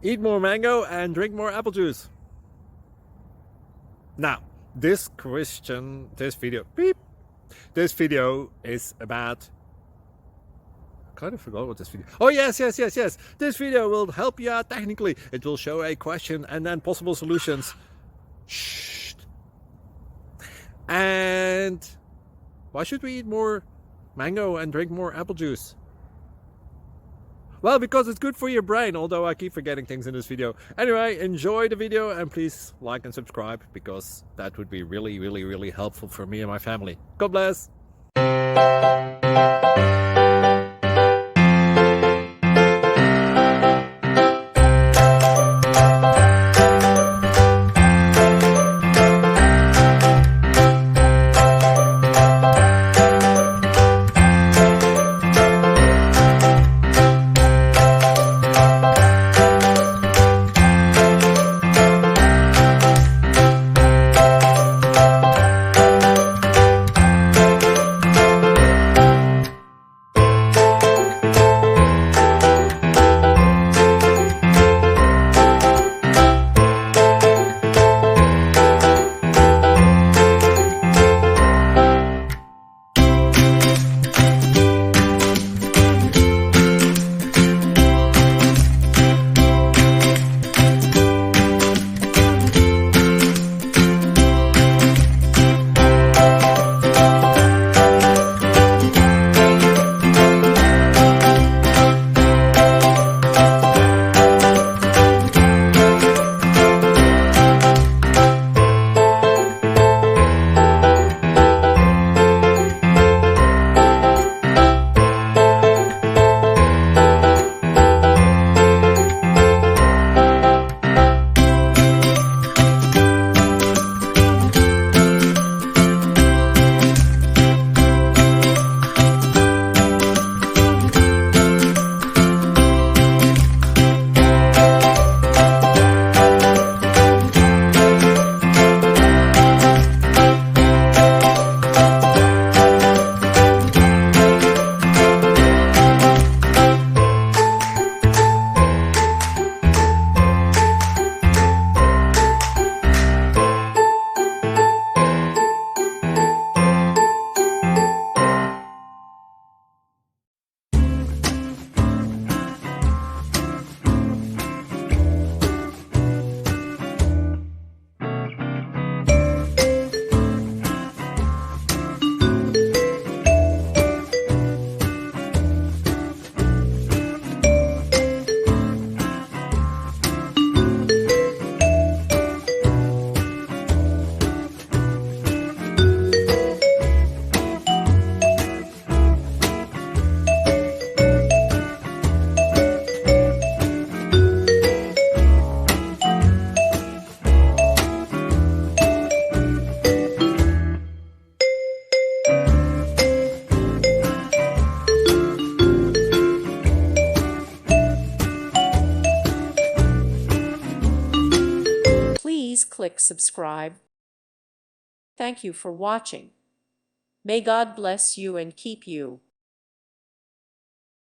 Eat more mango and drink more apple juice. Now, this video is about, I kind of forgot what this video. Oh, yes. This video will help you out technically. It will show a question and then possible solutions. Shh. And why should we eat more mango and drink more apple juice? Well, because it's good for your brain, although I keep forgetting things in this video. Anyway, enjoy the video and please like and subscribe, because that would be really helpful for me and my family. God bless! Please click subscribe. Thank you for watching. May God bless you and keep you.